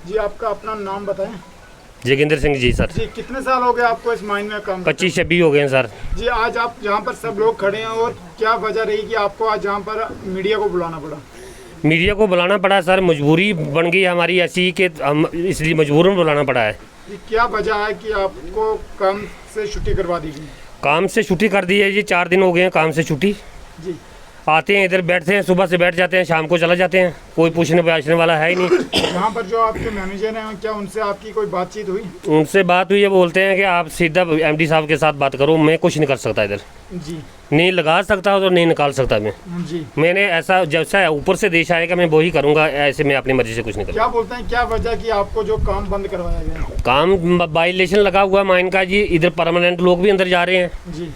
जी आपका अपना नाम बताएं। जोगिंदर सिंह जी सर। जी कितने साल हो गए आपको इस माइन में काम? 25-26 हो गए हैं सर। जी आज आप जहाँ पर सब लोग खड़े हैं और क्या वजह रही कि आपको आज यहाँ पर मीडिया को बुलाना पड़ा? मीडिया को बुलाना पड़ा सर, मजबूरी बन गई हमारी ऐसी कि हम इसलिए मजबूरन बुलाना पड़ा है। जी क्या वजह है कि आपको काम से छुट्टी करवा दी गई? काम से छुट्टी कर दी है जी, 4 दिन हो गए हैं काम से छुट्टी। जी आते हैं इधर बैठते हैं, सुबह से बैठ जाते हैं, शाम को चला जाते हैं, कोई पूछने पाछने वाला है ही नहीं। यहाँ पर जो आपके मैनेजर हैं क्या उनसे आपकी कोई बातचीत हुई? उनसे बात हुई है, बोलते हैं कि आप सीधा एमडी साहब के साथ बात करो, मैं कुछ नहीं कर सकता इधर। जी नहीं लगा सकता तो नहीं निकाल सकता मैं। जी मैंने ऐसा जैसा ऊपर से देश आएगा मैं वही करूँगा, ऐसे मैं अपनी मर्जी से कुछ नहीं करूँगा। क्या बोलते हैं क्या वजह कि आपको जो काम बंद करवाया गया? काम वायलेशन लगा हुआ माइन का जी, इधर परमानेंट लोग भी अंदर जा रहे हैं। जी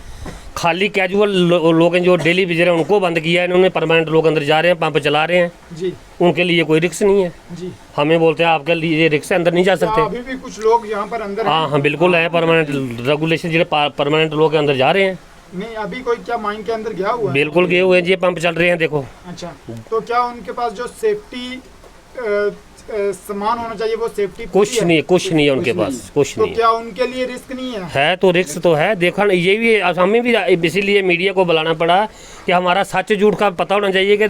खाली कैजुअल लोग हैं जो डेली विजिटर हैं उनको बंद किया है इन्होंने, परमानेंट लोग अंदर जा रहे हैं, पंप चला रहे हैं। जी उनके लिए कोई रिस्क नहीं है। जी हमें बोलते हैं आपके लिए रिस्क है, अंदर नहीं जा सकते। अभी भी कुछ लोग यहाँ पर अंदर हाँ हाँ बिल्कुल है, परमानेंट रेगुलेशन जो परमानेंट लोग अंदर जा रहे हैं। नहीं अभी कोई क्या माइन के अंदर गया हुआ है? बिल्कुल गए हुए हैं जी, पंप चल रहे हैं देखो। अच्छा तो क्या उनके पास जो सेफ्टी सामान होना चाहिए वो सेफ्टी कुछ नहीं है उनके पास, कुछ तो नहीं क्या उनके लिए रिस्क नहीं है? तो रिस्क तो है। देखा ये भी हमें भी इसीलिए मीडिया को बुलाना पड़ा कि हमारा सच झूठ का पता होना चाहिए कि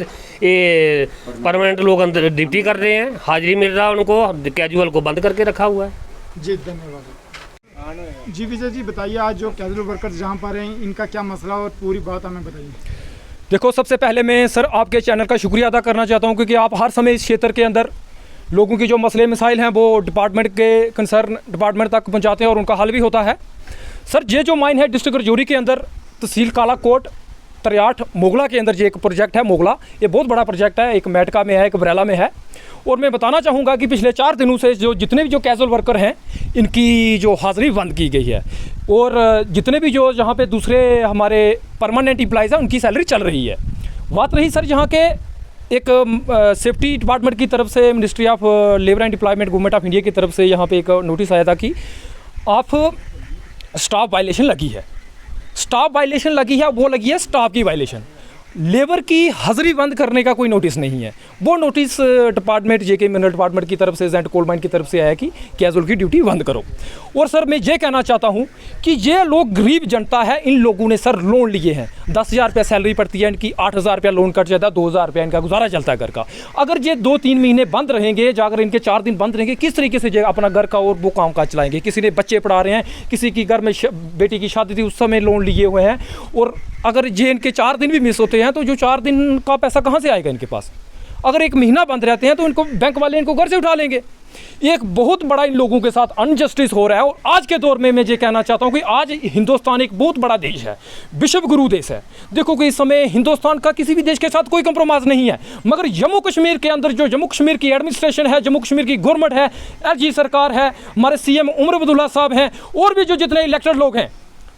ये परमानेंट लोग अंदर ड्यूटी कर रहे हैं, हाजिरी मिल रहा है उनको, कैजुअल को बंद करके रखा हुआ है। जी धन्यवाद। जी विजय जी बताइए आज जो कैजुअल वर्कर्स जहाँ पर हैं इनका क्या मसला और पूरी बात हमें बताइए। देखो सबसे पहले मैं सर आपके चैनल का शुक्रिया अदा करना चाहता हूँ क्योंकि आप हर समय इस क्षेत्र के अंदर लोगों की जो मसले मसाइल हैं वो डिपार्टमेंट के कंसर्न डिपार्टमेंट तक पहुँचाते हैं और उनका हल भी होता है। सर ये जो माइन है डिस्ट्रिक्ट रजौरी के अंदर तहसील कालाकोट तरियाठ मोगला के अंदर ये एक प्रोजेक्ट है मोगला, ये बहुत बड़ा प्रोजेक्ट है, एक मेटका में है एक बरेला में है। और मैं बताना चाहूँगा कि पिछले 4 दिनों से जो जितने भी जो कैजुअल वर्कर हैं इनकी जो हाज़िरी बंद की गई है और जितने भी जो जहाँ पे दूसरे हमारे परमानेंट एम्प्लॉइज़ हैं उनकी सैलरी चल रही है। बात रही सर यहाँ के एक सेफ्टी डिपार्टमेंट की तरफ से ministry of labour and employment government of India की तरफ से यहाँ पे एक नोटिस आया था कि आप स्टाफ वायलेशन लगी है, स्टाफ वायलेशन लगी है, वो लगी है स्टाफ की वायलेशन। लेबर की हाज़िरी बंद करने का कोई नोटिस नहीं है। वो नोटिस डिपार्टमेंट जेके मिनरल डिपार्टमेंट की तरफ से जेंट कोल माइन की तरफ से आया कि कैजुअल की ड्यूटी बंद करो। और सर मैं ये कहना चाहता हूँ कि ये लोग गरीब जनता है, इन लोगों ने सर लोन लिए हैं, 10,000 रुपया सैलरी पड़ती है इनकी, 8,000 रुपया लोन कट जाता है, 2,000 रुपया इनका गुजारा चलता है घर का। अगर ये 2-3 महीने बंद रहेंगे, जाकर इनके 4 दिन बंद रहेंगे, किस तरीके से अपना घर का और वो काम काज चलाएंगे? किसी ने बच्चे पढ़ा रहे हैं, किसी की घर में बेटी की शादी थी उस समय लोन लिए हुए हैं, और अगर ये इनके 4 दिन भी मिस होते हैं तो जो 4 दिन का पैसा कहाँ से आएगा इनके पास? अगर 1 महीना बंद रहते हैं तो इनको बैंक वाले इनको घर से उठा लेंगे। एक बहुत बड़ा इन लोगों के साथ अनजस्टिस हो रहा है। और आज के दौर में मैं ये कहना चाहता हूँ कि आज हिंदुस्तान एक बहुत बड़ा देश है, विश्व गुरु देश है। देखो कि इस समय हिंदुस्तान का किसी भी देश के साथ कोई कंप्रोमाइज़ नहीं है, मगर जम्मू कश्मीर के अंदर जो जम्मू कश्मीर की एडमिनिस्ट्रेशन है, जम्मू कश्मीर की गवर्नमेंट है, एलजी सरकार है, हमारे सीएम उमर अब्दुल्ला साहब हैं, और भी जो जितने इलेक्टेड लोग हैं,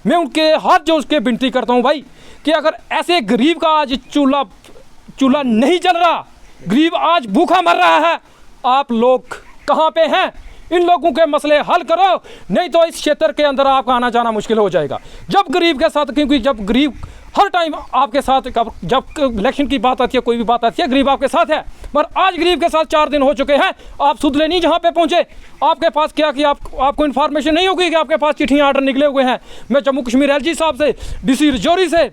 मैं उनके हाथ जो उसके विनती करता हूँ भाई कि अगर ऐसे गरीब का आज चूल्हा नहीं जल रहा, गरीब आज भूखा मर रहा है, आप लोग कहाँ पे हैं? इन लोगों के मसले हल करो, नहीं तो इस क्षेत्र के अंदर आपका आना जाना मुश्किल हो जाएगा। जब गरीब के साथ, क्योंकि जब गरीब हर टाइम आपके साथ, जब इलेक्शन की बात आती है, कोई भी बात आती है, गरीब आपके साथ है, मगर आज गरीब के साथ 4 दिन हो चुके हैं, आप सुधरे नहीं जहाँ पे पहुँचे। आपके पास क्या कि आपको इन्फॉर्मेशन नहीं होगी कि आपके पास चिट्ठियाँ आर्डर निकले हुए हैं। मैं जम्मू कश्मीर एलजी साहब से, डीसी रजौरी से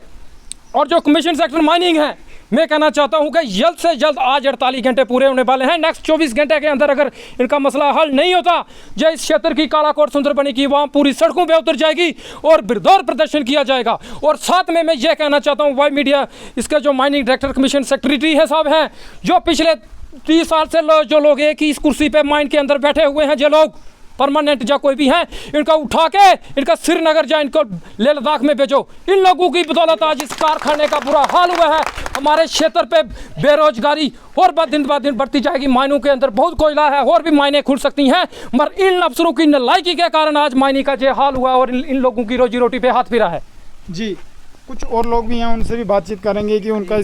और जो कमीशन सेक्टर माइनिंग है, मैं कहना चाहता हूं कि जल्द से जल्द आज 48 घंटे पूरे होने वाले हैं, नेक्स्ट 24 घंटे के अंदर अगर इनका मसला हल नहीं होता, जो इस क्षेत्र की कालाकोट सुंदरबनी की वहाँ पूरी सड़कों पे उतर जाएगी और बिरदौर प्रदर्शन किया जाएगा। और साथ में मैं ये कहना चाहता हूँ वाई मीडिया, इसके जो माइनिंग डायरेक्टर कमीशन सेक्रेटरी है साहब हैं, जो पिछले 30 साल से जो लोग एक ही इस कुर्सी पे माइन के अंदर बैठे हुए हैं, जो लोग परमानेंट या कोई भी हैं, इनका उठा के इनका श्रीनगर या इनको लेह लद्दाख में भेजो। इन लोगों की बदौलत आज इस कारखाने का बुरा हाल हुआ है। हमारे क्षेत्र पे बेरोजगारी और दिन ब दिन बढ़ती जाएगी। माइनों के अंदर बहुत कोयला है, और भी माइनें खुल सकती हैं, मगर इन अफसरों की नालायकी के कारण आज माइनिंग का ये हाल हुआ और इन लोगों की रोजी रोटी पे हाथ फिरा है। जी कुछ और लोग भी हैं, उनसे भी बातचीत करेंगे कि उनका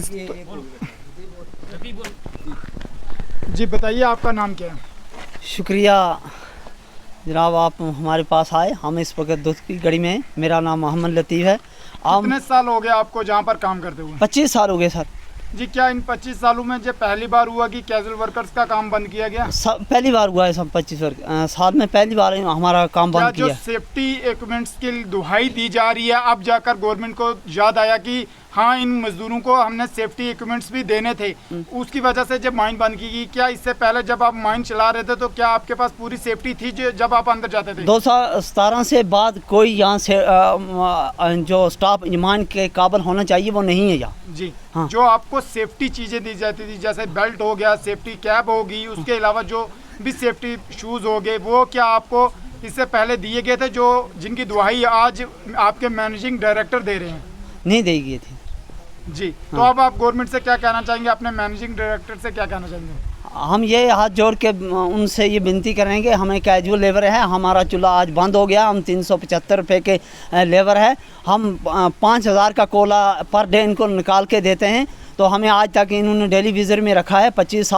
जी बताइए आपका नाम क्या है? शुक्रिया जनाब, आप हमारे पास आए। हम इस वक्त दूध की गड़ी में हैं। मेरा नाम मोहम्मद लतीफ़ है। कितने साल हो गए आपको जहाँ पर काम करते हुए? 25 साल हो गए सर। जी क्या इन 25 सालों में जब पहली बार हुआ कि कैजुअल वर्कर्स का काम बंद किया गया? पहली बार हुआ है सब 25 साल में पहली बार हमारा काम क्या बंद जो किया। सेफ्टी इक्विपमेंट्स की दुहाई दी जा रही है अब जाकर गवर्नमेंट को याद आया कि हाँ इन मजदूरों को हमने सेफ्टी इक्विपमेंट्स भी देने थे, उसकी वजह से जब माइन बंद की गई, क्या इससे पहले जब आप माइन चला रहे थे तो क्या आपके पास पूरी सेफ्टी थी जब आप अंदर जाते थे? 2017 से बाद कोई यहाँ से जो स्टाफ ईमान के काबिल होना चाहिए वो नहीं है यहाँ जी हाँ। जो आपको सेफ्टी चीज़ें दी जाती थी जैसे बेल्ट हो गया, सेफ्टी कैप होगी, उसके अलावा जो भी सेफ्टी शूज़ हो गए, वो क्या आपको इससे पहले दिए गए थे जो जिनकी दुहाई आज आपके मैनेजिंग डायरेक्टर दे रहे हैं? नहीं दी गई थी जी तो अब आप गवर्नमेंट से क्या कहना चाहेंगे, अपने मैनेजिंग डायरेक्टर से क्या कहना चाहेंगे? हम ये हाथ जोड़ के उनसे ये विनती करेंगे, हमें कैजुअल लेबर है, हमारा चूल्हा आज बंद हो गया, हम 375 रुपये के लेबर है, हम 5000 का कोला पर डे इनको निकाल के देते हैं, तो हमें आज तक इन्होंने डेली विज़र में रखा है 25